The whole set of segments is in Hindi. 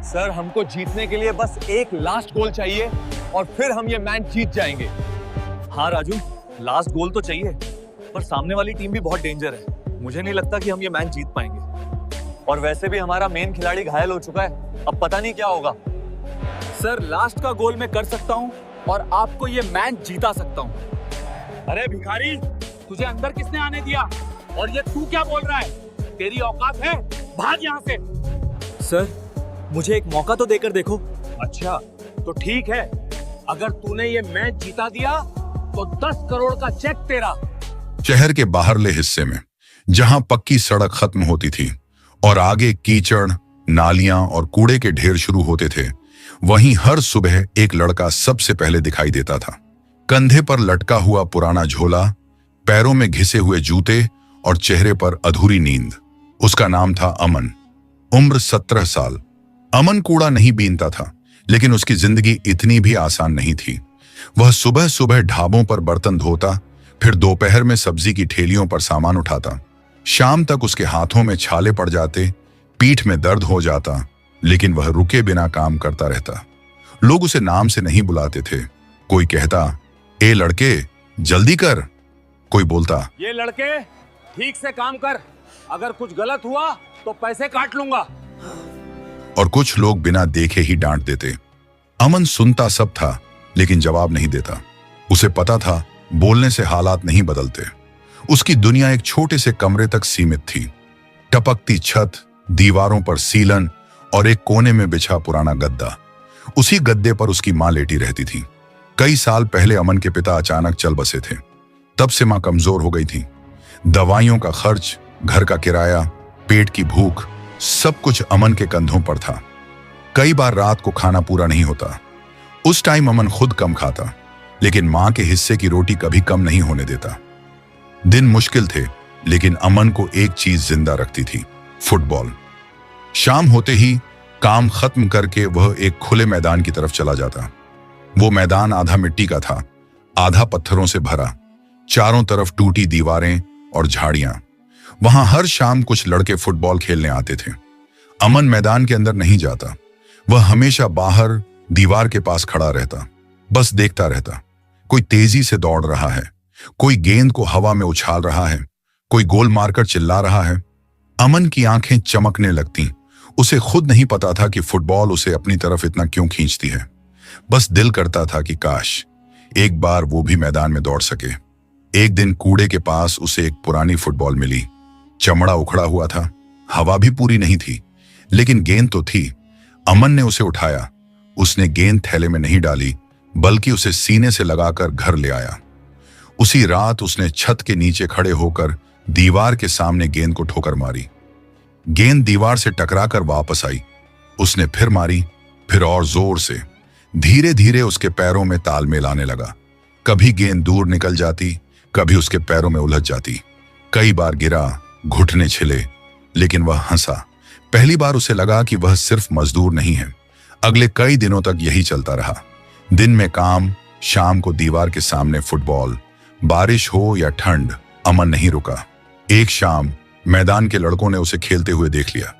सर हमको जीतने के लिए बस एक लास्ट गोल चाहिए और फिर हम ये मैच जीत जाएंगे। हाँ राजू, लास्ट गोल तो चाहिए, पर सामने वाली टीम भी बहुत डेंजर है। मुझे नहीं लगता कि हम ये मैच जीत पाएंगे। और वैसे भी हमारा मेन खिलाड़ी घायल हो चुका है, अब पता नहीं क्या होगा। सर लास्ट का गोल मैं कर सकता हूँ और आपको ये मैच जीता सकता हूँ। अरे भिखारी, तुझे अंदर किसने आने दिया? और ये तू क्या बोल रहा है? तेरी औकात है? भाग यहाँ से। सर मुझे एक मौका तो देकर देखो। अच्छा तो ठीक है, अगर तूने ये मैच जीता दिया तो 10 करोड़ का चेक तेरा। शहर के बाहरले हिस्से में, जहां पक्की सड़क खत्म होती थी और आगे कीचड़, नालियां और कूड़े के ढेर शुरू होते थे, वहीं हर सुबह एक लड़का सबसे पहले दिखाई देता था। कंधे पर लटका हुआ पुराना झोला, पैरों में घिसे हुए जूते और चेहरे पर अधूरी नींद। उसका नाम था अमन। उम्र 17 साल। अमन कूड़ा नहीं बीनता था, लेकिन उसकी जिंदगी इतनी भी आसान नहीं थी। वह सुबह सुबह ढाबों पर बर्तन धोता, फिर दोपहर में सब्जी की ठेलियों पर सामान उठाता। शाम तक उसके हाथों में छाले पड़ जाते, पीठ में दर्द हो जाता, लेकिन वह रुके बिना काम करता रहता। लोग उसे नाम से नहीं बुलाते थे। कोई कहता, ए लड़के जल्दी कर। कोई बोलता, ये लड़के ठीक से काम कर, अगर कुछ गलत हुआ तो पैसे काट लूंगा। और कुछ लोग बिना देखे ही डांट देते। अमन सुनता सब था, लेकिन जवाब नहीं देता। उसे पता था बोलने से हालात नहीं बदलते। उसकी दुनिया एक छोटे से कमरे तक सीमित थी। टपकती छत, दीवारों पर सीलन और एक कोने में बिछा पुराना गद्दा। उसी गद्दे पर उसकी मां लेटी रहती थी। कई साल पहले अमन के पिता अचानक चल बसे थे। तब से मां कमजोर हो गई थी। दवाइयों का खर्च, घर का किराया, पेट की भूख, सब कुछ अमन के कंधों पर था। कई बार रात को खाना पूरा नहीं होता। उस टाइम अमन खुद कम खाता, लेकिन मां के हिस्से की रोटी कभी कम नहीं होने देता। दिन मुश्किल थे, लेकिन अमन को एक चीज जिंदा रखती थी, फुटबॉल। शाम होते ही काम खत्म करके वह एक खुले मैदान की तरफ चला जाता। वो मैदान आधा मिट्टी का था, आधा पत्थरों से भरा। चारों तरफ टूटी दीवारें और झाड़ियां। वहां हर शाम कुछ लड़के फुटबॉल खेलने आते थे। अमन मैदान के अंदर नहीं जाता। वह हमेशा बाहर दीवार के पास खड़ा रहता, बस देखता रहता। कोई तेजी से दौड़ रहा है, कोई गेंद को हवा में उछाल रहा है, कोई गोल मारकर चिल्ला रहा है। अमन की आंखें चमकने लगतीं। उसे खुद नहीं पता था कि फुटबॉल उसे अपनी तरफ इतना क्यों खींचती है। बस दिल करता था कि काश एक बार वो भी मैदान में दौड़ सके। एक दिन कूड़े के पास उसे एक पुरानी फुटबॉल मिली। चमड़ा उखड़ा हुआ था, हवा भी पूरी नहीं थी, लेकिन गेंद तो थी। अमन ने उसे उठाया। उसने गेंद थैले में नहीं डाली, बल्कि उसे सीने से लगाकर घर ले आया। उसी रात उसने छत के नीचे खड़े होकर दीवार के सामने गेंद को ठोकर मारी। गेंद दीवार से टकराकर वापस आई। उसने फिर मारी, फिर और जोर से। धीरे धीरे उसके पैरों में तालमेल आने लगा। कभी गेंद दूर निकल जाती, कभी उसके पैरों में उलझ जाती। कई बार गिरा, घुटने छिले, लेकिन वह हंसा। पहली बार उसे लगा कि वह सिर्फ मजदूर नहीं है। अगले कई दिनों तक यही चलता रहा। दिन में काम, शाम को दीवार के सामने फुटबॉल। बारिश हो या ठंड, अमन नहीं रुका। एक शाम मैदान के लड़कों ने उसे खेलते हुए देख लिया।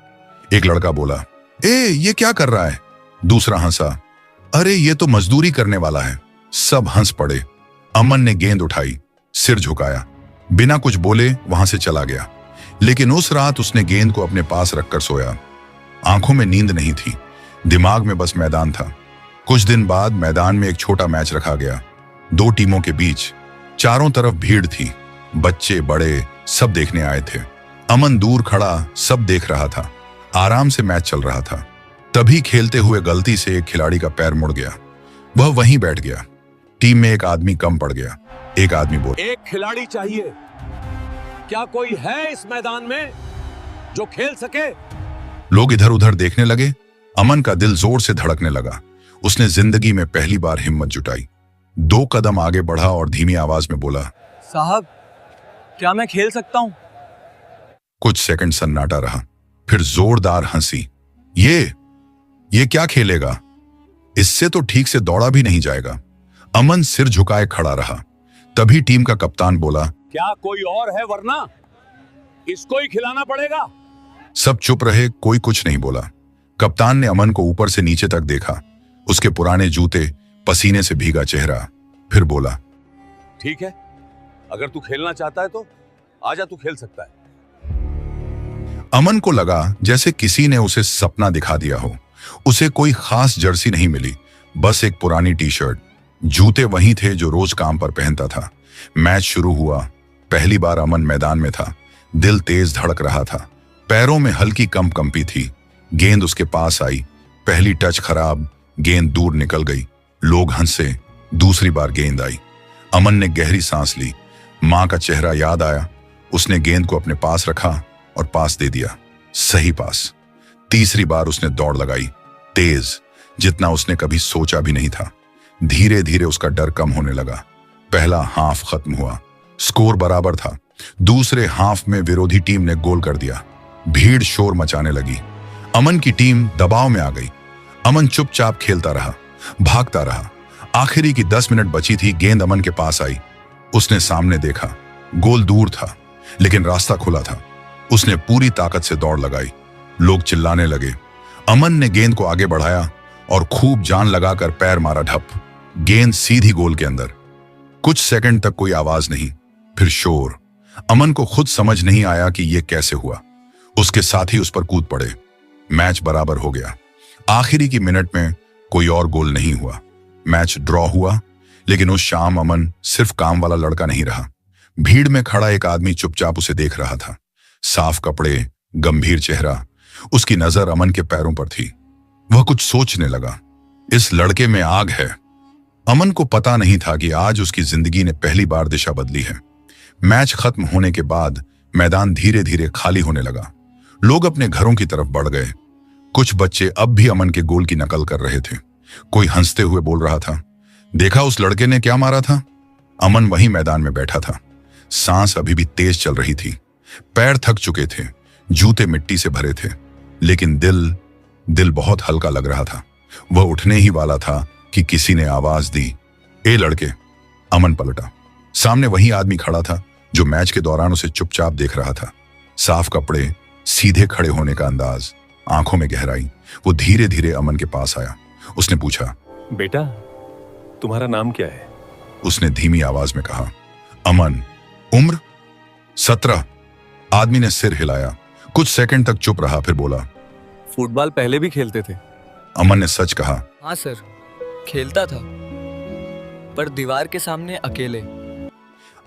एक लड़का बोला, ए ये क्या कर रहा है? दूसरा हंसा, अरे ये तो मजदूरी करने वाला है। सब हंस पड़े। अमन ने गेंद उठाई, सिर झुकाया, बिना कुछ बोले वहां से चला गया। लेकिन उस रात उसने गेंद को अपने पास रखकर सोया। आंखों में नींद नहीं थी, दिमाग में बस मैदान था। कुछ दिन बाद मैदान में एक छोटा मैच रखा गया, 2 टीमों के बीच। चारों तरफ भीड़ थी, बच्चे बड़े सब देखने आए थे। अमन दूर खड़ा सब देख रहा था। आराम से मैच चल रहा था। तभी खेलते हुए गलती से एक खिलाड़ी का पैर मुड़ गया। वह वहीं बैठ गया। टीम में एक आदमी कम पड़ गया। एक आदमी बोला, एक खिलाड़ी चाहिए। क्या कोई है इस मैदान में जो खेल सके? लोग इधर उधर देखने लगे। अमन का दिल जोर से धड़कने लगा। उसने जिंदगी में पहली बार हिम्मत जुटाई। 2 कदम आगे बढ़ा और धीमी आवाज में बोला, साहब क्या मैं खेल सकता हूं? कुछ सेकंड सन्नाटा रहा, फिर जोरदार हंसी। ये क्या खेलेगा? इससे तो ठीक से दौड़ा भी नहीं जाएगा। अमन सिर झुकाए खड़ा रहा। तभी टीम का कप्तान बोला, क्या कोई और है? वरना इसको ही खिलाना पड़ेगा। सब चुप रहे, कोई कुछ नहीं बोला। कप्तान ने अमन को ऊपर से नीचे तक देखा, उसके पुराने जूते, पसीने से भीगा चेहरा, फिर बोला, ठीक है, अगर तू खेलना चाहता है तो आजा, तू खेल सकता है। अमन को लगा जैसे किसी ने उसे सपना दिखा दिया हो। उसे कोई खास जर्सी नहीं मिली, बस एक पुरानी टी शर्ट। जूते वही थे जो रोज काम पर पहनता था। मैच शुरू हुआ। पहली बार अमन मैदान में था। दिल तेज धड़क रहा था, पैरों में हल्की कंपी थी। गेंद उसके पास आई, पहली टच खराब, गेंद दूर निकल गई। लोग हंसे। दूसरी बार गेंद आई। अमन ने गहरी सांस ली। मां का चेहरा याद आया। उसने गेंद को अपने पास रखा और पास दे दिया। सही पास। तीसरी बार उसने दौड़ लगाई, तेज, जितना उसने कभी सोचा भी नहीं था। धीरे धीरे उसका डर कम होने लगा। पहला हाफ खत्म हुआ, स्कोर बराबर था। दूसरे हाफ में विरोधी टीम ने गोल कर दिया। भीड़ शोर मचाने लगी। अमन की टीम दबाव में आ गई। अमन चुपचाप खेलता रहा, भागता रहा। आखिरी की 10 मिनट बची थी। गेंद अमन के पास आई। उसने सामने देखा, गोल दूर था, लेकिन रास्ता खुला था। उसने पूरी ताकत से दौड़ लगाई। लोग चिल्लाने लगे। अमन ने गेंद को आगे बढ़ाया और खूब जान लगाकर पैर मारा, ढप। गेंद सीधी गोल के अंदर। कुछ सेकंड तक कोई आवाज नहीं, फिर शोर। अमन को खुद समझ नहीं आया कि यह कैसे हुआ। उसके साथी उस पर कूद पड़े। मैच बराबर हो गया। आखिरी की मिनट में कोई और गोल नहीं हुआ। मैच ड्रॉ हुआ। लेकिन उस शाम अमन सिर्फ काम वाला लड़का नहीं रहा। भीड़ में खड़ा एक आदमी चुपचाप उसे देख रहा था। साफ कपड़े, गंभीर चेहरा। उसकी नजर अमन के पैरों पर थी। वह कुछ सोचने लगा। इस लड़के में आग है। अमन को पता नहीं था कि आज उसकी जिंदगी ने पहली बार दिशा बदली है। मैच खत्म होने के बाद मैदान धीरे धीरे खाली होने लगा। लोग अपने घरों की तरफ बढ़ गए। कुछ बच्चे अब भी अमन के गोल की नकल कर रहे थे। कोई हंसते हुए बोल रहा था, देखा उस लड़के ने क्या मारा था। अमन वहीं मैदान में बैठा था। सांस अभी भी तेज चल रही थी। पैर थक चुके थे, जूते मिट्टी से भरे थे, लेकिन दिल बहुत हल्का लग रहा था। वह उठने ही वाला था कि किसी ने आवाज दी, ए लड़के। अमन पलटा। सामने वही आदमी खड़ा था जो मैच के दौरान उसे चुपचाप देख रहा था। साफ कपड़े, सीधे खड़े होने का अंदाज, आंखों में गहराई। वो धीरे धीरे अमन के पास आया। उसने पूछा, बेटा, तुम्हारा नाम क्या है? उसने धीमी आवाज में कहा। अमन। उम्र 17। आदमी ने सिर हिलाया। कुछ सेकंड तक चुप रहा, फिर बोला, फुटबॉल पहले भी खेलते थे? अमन ने सच कहा। हाँ सर, खेलता था, पर दीवार के सामने अकेले।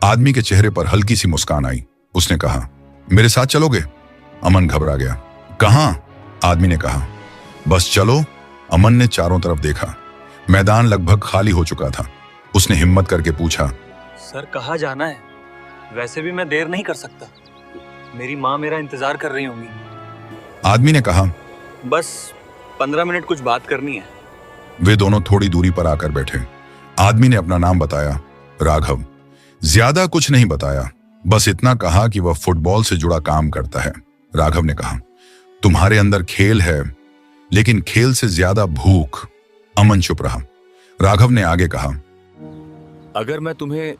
आदमी के चेहरे पर हल्की सी मुस्कान आई। उसने कहा, मेरे साथ चलोगे? अमन घबरा गया। कहां? आदमी ने कहा। बस चलो। अमन ने चारों तरफ देखा। मैदान लगभग खाली हो चुका था। उसने हिम्मत करके पूछा, सर, कहाँ जाना है? वैसे भी मैं देर नहीं कर सकता। मेरी माँ मेरा इंतजार कर रही होंगी। आदमी ने कहा। बस 15 मिनट कुछ बात करनी है। वे दोनों थोड़ी दूरी पर आकर बैठे। आदमी ने अपना नाम बताया, राघव। ज्यादा कुछ नहीं बताया, बस इतना कहा कि वह फुटबॉल से जुड़ा काम करता है। राघव ने कहा, तुम्हारे अंदर खेल है, लेकिन खेल से ज्यादा भूख। अमन चुप रहा। राघव ने आगे कहा, अगर मैं तुम्हें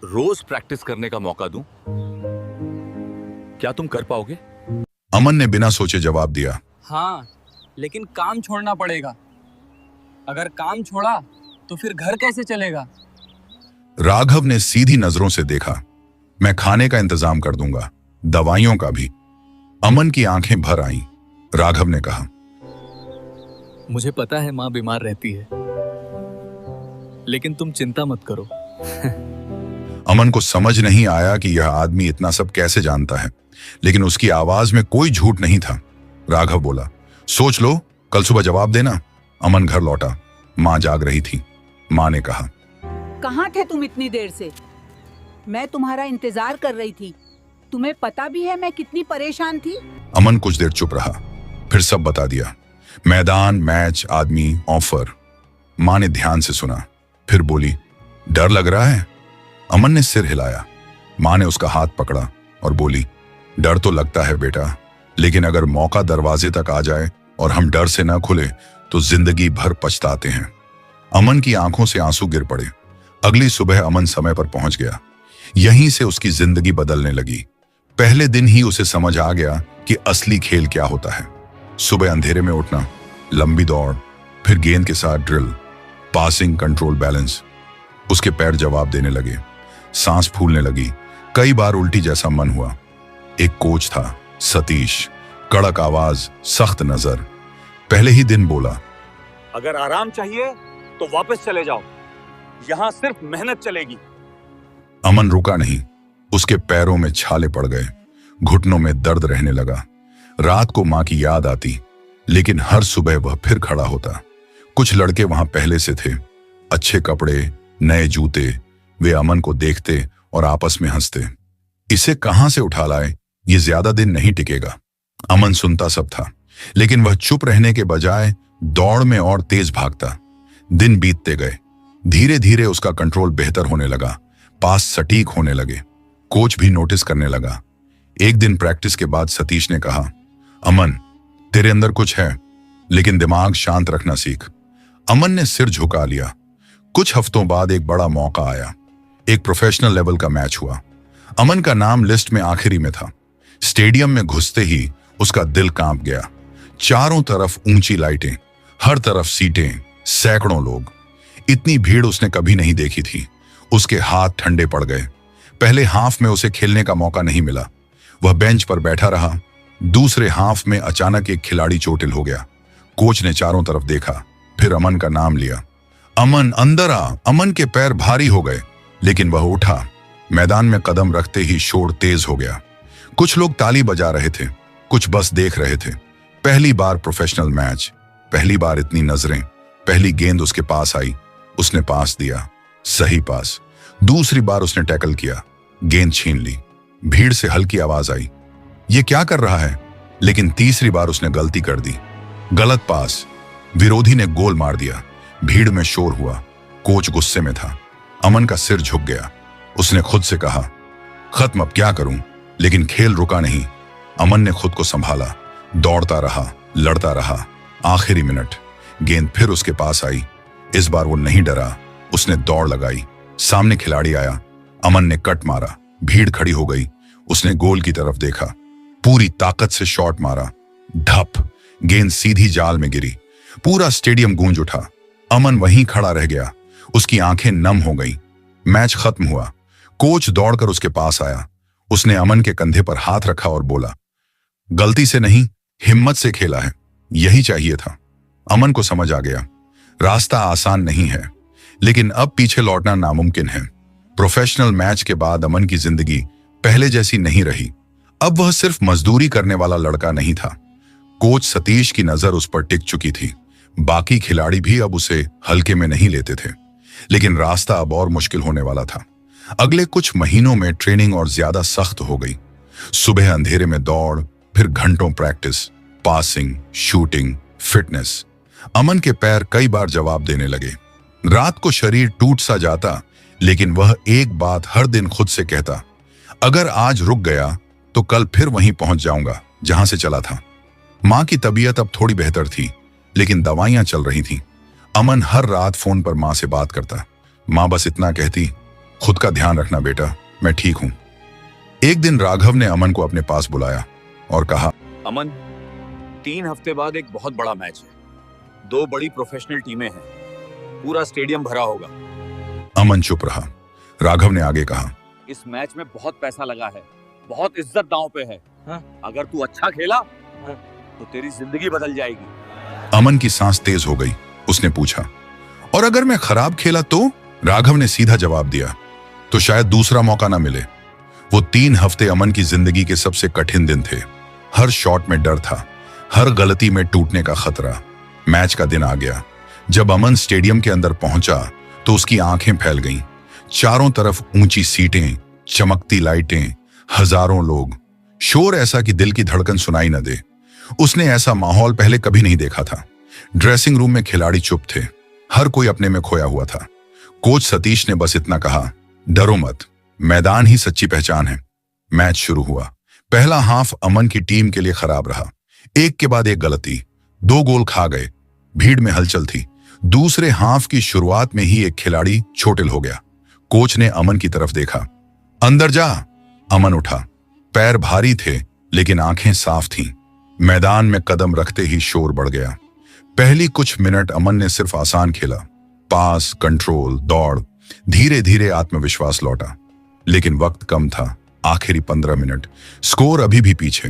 रोज प्रैक्टिस करने का मौका दूं, क्या तुम कर पाओगे? अमन ने बिना सोचे जवाब दिया, हाँ, लेकिन काम छोड़ना पड़ेगा। अगर काम छोड़ा तो फिर घर कैसे चलेगा? राघव ने सीधी नजरों से देखा। मैं खाने का इंतजाम कर दूंगा, दवाइयों का भी। अमन की आंखें भर आईं। राघव ने कहा, मुझे पता है माँ बीमार रहती है, लेकिन तुम चिंता मत करो। अमन को समझ नहीं आया कि यह आदमी इतना सब कैसे जानता है, लेकिन उसकी आवाज में कोई झूठ नहीं था। राघव बोला, सोच लो, कल सुबह जवाब देना। अमन घर लौटा। मां जाग रही थी। मां ने कहा, कहाँ थे तुम इतनी देर से? मैं तुम्हारा इंतजार कर रही थी। तुम्हें पता भी है मैं कितनी परेशान थी। अमन कुछ देर चुप रहा, फिर सब बता दिया। मैदान, मैच, आदमी, ऑफर। मां ने ध्यान से सुना, फिर बोली, डर लग रहा है? अमन ने सिर हिलाया। मां ने उसका हाथ पकड़ा और बोली, डर तो लगता है बेटा, लेकिन अगर मौका दरवाजे तक आ जाए और हम डर से ना खुले तो जिंदगी भर पछताते हैं। अमन की आंखों से आंसू गिर पड़े। अगली सुबह अमन समय पर पहुंच गया। यहीं से उसकी जिंदगी बदलने लगी। पहले दिन ही उसे समझ आ गया कि असली खेल क्या होता है। सुबह अंधेरे में उठना, लंबी दौड़, फिर गेंद के साथ ड्रिल, पासिंग, कंट्रोल, बैलेंस। उसके पैर जवाब देने लगे, सांस फूलने लगी, कई बार उल्टी जैसा मन हुआ। एक कोच था, सतीश, कड़क आवाज, सख्त नजर। पहले ही दिन बोला, अगर आराम चाहिए तो वापस चले जाओ, यहाँ सिर्फ मेहनत चलेगी। अमन रुका नहीं, उसके पैरों में छाले पड़ गए, घुटनों में दर्द रहने लगा। रात को मां की याद आती, लेकिन हर सुबह वह फिर खड़ा होता। कुछ लड़के वहां पहले से थे, अच्छे कपड़े, नए जूते। वे अमन को देखते और आपस में हंसते। इसे कहां से उठा लाए, ये ज्यादा दिन नहीं टिकेगा। अमन सुनता सब था, लेकिन वह चुप रहने के बजाय दौड़ में और तेज भागता। दिन बीतते गए, धीरे धीरे उसका कंट्रोल बेहतर होने लगा, पास सटीक होने लगे। कोच भी नोटिस करने लगा। एक दिन प्रैक्टिस के बाद सतीश ने कहा, अमन, तेरे अंदर कुछ है, लेकिन दिमाग शांत रखना सीख। अमन ने सिर झुका लिया। कुछ हफ्तों बाद एक बड़ा मौका आया। एक प्रोफेशनल लेवल का मैच हुआ। अमन का नाम लिस्ट में आखिरी में था। स्टेडियम में घुसते ही उसका दिल कांप गया। चारों तरफ ऊंची लाइटें, हर तरफ सीटें, सैकड़ों लोग। इतनी भीड़ उसने कभी नहीं देखी थी। उसके हाथ ठंडे पड़ गए। पहले हाफ में उसे खेलने का मौका नहीं मिला। वह बेंच पर बैठा रहा। दूसरे हाफ में अचानक एक खिलाड़ी चोटिल हो गया। कोच ने चारों तरफ देखा, फिर अमन का नाम लिया। अमन, अंदर आ। अमन के पैर भारी हो गए, लेकिन वह उठा। मैदान में कदम रखते ही शोर तेज हो गया। कुछ लोग ताली बजा रहे थे, कुछ बस देख रहे थे। पहली बार प्रोफेशनल मैच, पहली बार इतनी नजरें। पहली गेंद उसके पास आई, उसने पास दिया, सही पास। दूसरी बार उसने टैकल किया, गेंद छीन ली। भीड़ से हल्की आवाज आई, ये क्या कर रहा है? लेकिन तीसरी बार उसने गलती कर दी, गलत पास। विरोधी ने गोल मार दिया। भीड़ में शोर हुआ। कोच गुस्से में था। अमन का सिर झुक गया। उसने खुद से कहा, खत्म, अब क्या करूं? लेकिन खेल रुका नहीं। अमन ने खुद को संभाला, दौड़ता रहा, लड़ता रहा। आखिरी मिनट, गेंद फिर उसके पास आई। इस बार वो नहीं डरा, उसने दौड़ लगाई। सामने खिलाड़ी आया। अमन ने कट मारा। भीड़ खड़ी हो गई। उसने गोल की तरफ देखा, पूरी ताकत से शॉट मारा। धप, गेंद सीधी जाल में गिरी। पूरा स्टेडियम गूंज उठा। अमन वहीं खड़ा रह गया। उसकी आंखें नम हो गईं। मैच खत्म हुआ। कोच दौड़कर उसके पास आया। उसने अमन के कंधे पर हाथ रखा और बोला, गलती से नहीं, हिम्मत से खेला है, यही चाहिए था। अमन को समझ आ गया, रास्ता आसान नहीं है, लेकिन अब पीछे लौटना नामुमकिन है। प्रोफेशनल मैच के बाद अमन की जिंदगी पहले जैसी नहीं रही। अब वह सिर्फ मजदूरी करने वाला लड़का नहीं था। कोच सतीश की नजर उस पर टिक चुकी थी। बाकी खिलाड़ी भी अब उसे हल्के में नहीं लेते थे। लेकिन रास्ता अब और मुश्किल होने वाला था। अगले कुछ महीनों में ट्रेनिंग और ज्यादा सख्त हो गई। सुबह अंधेरे में दौड़, फिर घंटों प्रैक्टिस, पासिंग, शूटिंग, फिटनेस। अमन के पैर कई बार जवाब देने लगे। रात को शरीर टूट सा जाता, लेकिन वह एक बात हर दिन खुद से कहता, अगर आज रुक गया तो कल फिर वहीं पहुंच जाऊंगा जहां से चला था। मां की तबीयत अब थोड़ी बेहतर थी, लेकिन दवाइयां चल रही थीं। अमन हर रात फोन पर मां से बात करता। मां बस इतना कहती, खुद का ध्यान रखना बेटा, मैं ठीक हूं। एक दिन राघव ने अमन को अपने पास बुलाया और कहा, अमन, 3 हफ्ते बाद एक बहुत बड़ा मैच है। 2 बड़ी प्रोफेशनल टीमें हैं, पूरा स्टेडियम भरा होगा। अमन चुप रहा। राघव ने आगे कहा, इस मैच में बहुत पैसा लगा है, बहुत इज्जत दांव पे है। अगर तू अच्छा खेला तो तेरी जिंदगी बदल जाएगी। अमन की सांस तेज हो गई। उसने पूछा, और अगर मैं खराब खेला तो? राघव ने सीधा जवाब दिया, तो शायद दूसरा मौका ना मिले। वो 3 हफ्ते अमन की जिंदगी के सबसे कठिन दिन थे। हर शॉट में डर था, हर गलती में टूटने का खतरा। मैच का दिन आ गया। जब अमन स्टेडियम के अंदर पहुंचा तो उसकी आंखें फैल गईं। चारों तरफ ऊंची सीटें, चमकती लाइटें, हजारों लोग। शोर ऐसा कि दिल की धड़कन सुनाई न दे। उसने ऐसा माहौल पहले कभी नहीं देखा था। ड्रेसिंग रूम में खिलाड़ी चुप थे, हर कोई अपने में खोया हुआ था। कोच सतीश ने बस इतना कहा, डरो मत, मैदान ही सच्ची पहचान है। मैच शुरू हुआ। पहला हाफ अमन की टीम के लिए खराब रहा। एक के बाद एक गलती, 2 गोल खा गए। भीड़ में हलचल थी। दूसरे हाफ की शुरुआत में ही एक खिलाड़ी चोटिल हो गया। कोच ने अमन की तरफ देखा, अंदर जा। अमन उठा। पैर भारी थे, लेकिन आंखें साफ थीं। मैदान में कदम रखते ही शोर बढ़ गया। पहली कुछ मिनट अमन ने सिर्फ आसान खेला, पास, कंट्रोल, दौड़। धीरे धीरे आत्मविश्वास लौटा, लेकिन वक्त कम था। आखिरी 15 मिनट, स्कोर अभी भी पीछे।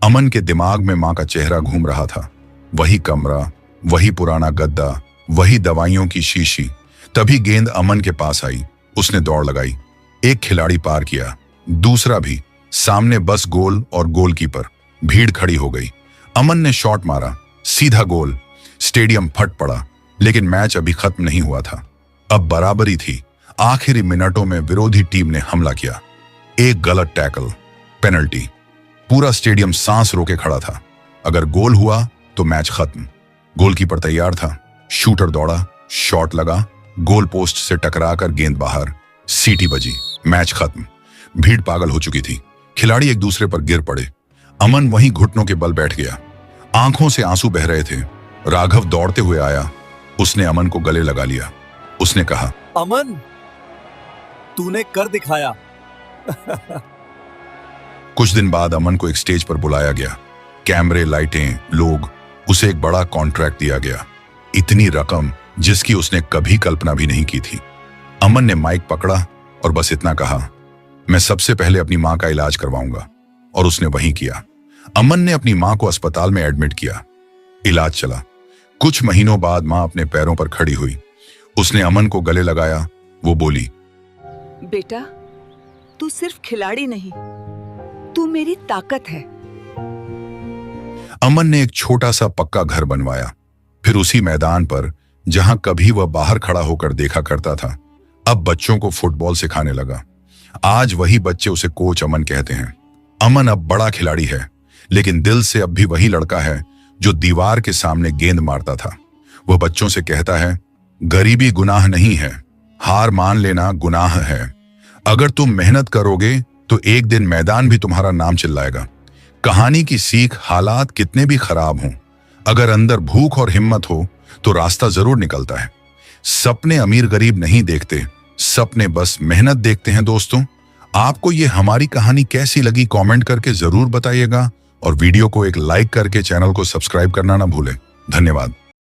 अमन के दिमाग में मां का चेहरा घूम रहा था। वही कमरा, वही पुराना गद्दा, वही दवाइयों की शीशी। तभी गेंद अमन के पास आई। उसने दौड़ लगाई, एक खिलाड़ी पार किया, दूसरा भी। सामने बस गोल और गोलकीपर। भीड़ खड़ी हो गई। अमन ने शॉट मारा, सीधा गोल। स्टेडियम फट पड़ा, लेकिन मैच अभी खत्म नहीं हुआ था। अब बराबरी थी। आखिरी मिनटों में विरोधी टीम ने हमला किया। एक गलत टैकल, पेनल्टी। पूरा स्टेडियम सांस रोके खड़ा था। अगर गोल हुआ तो मैच खत्म। गोलकीपर तैयार था, शूटर दौड़ा, शॉट लगा, गोल पोस्ट से टकराकर गेंद बाहर। सीटी बजी, मैच खत्म। भीड़ पागल हो चुकी थी। खिलाड़ी एक दूसरे पर गिर पड़े। अमन वहीं घुटनों के बल बैठ गया। आंखों से आंसू बह रहे थे। राघव दौड़ते हुए आया। उसने अमन को गले लगा लिया। उसने कहा, अमन, तूने कर दिखाया। कुछ दिन बाद अमन को एक स्टेज पर बुलाया गया। कैमरे, लाइटें, लोग। उसे एक बड़ा कॉन्ट्रैक्ट दिया गया। इतनी रकम जिसकी उसने कभी कल्पना भी नहीं की थी। अमन ने माइक पकड़ा और बस इतना कहा, मैं सबसे पहले अपनी मां का इलाज करवाऊंगा। और उसने वही किया। अमन ने अपनी मां को अस्पताल में एडमिट किया। इलाज चला। कुछ महीनों बाद मां अपने पैरों पर खड़ी हुई। उसने अमन को गले लगाया। वो बोली, बेटा, तू सिर्फ खिलाड़ी नहीं, तू मेरी ताकत है। अमन ने एक छोटा सा पक्का घर बनवाया। फिर उसी मैदान पर जहां कभी वह बाहर खड़ा होकर देखा करता था, अब बच्चों को फुटबॉल सिखाने लगा। आज वही बच्चे उसे कोच अमन कहते हैं। अमन अब बड़ा खिलाड़ी है, लेकिन दिल से अब भी वही लड़का है जो दीवार के सामने गेंद मारता था। वह बच्चों से कहता है, गरीबी गुनाह नहीं है, हार मान लेना गुनाह है। अगर तुम मेहनत करोगे तो एक दिन मैदान भी तुम्हारा नाम चिल्लाएगा। कहानी की सीख, हालात कितने भी खराब हों, अगर अंदर भूख और हिम्मत हो तो रास्ता जरूर निकलता है। सपने अमीर गरीब नहीं देखते, सपने बस मेहनत देखते हैं। दोस्तों, आपको ये हमारी कहानी कैसी लगी कमेंट करके जरूर बताइएगा, और वीडियो को एक लाइक करके चैनल को सब्सक्राइब करना ना भूलें। धन्यवाद।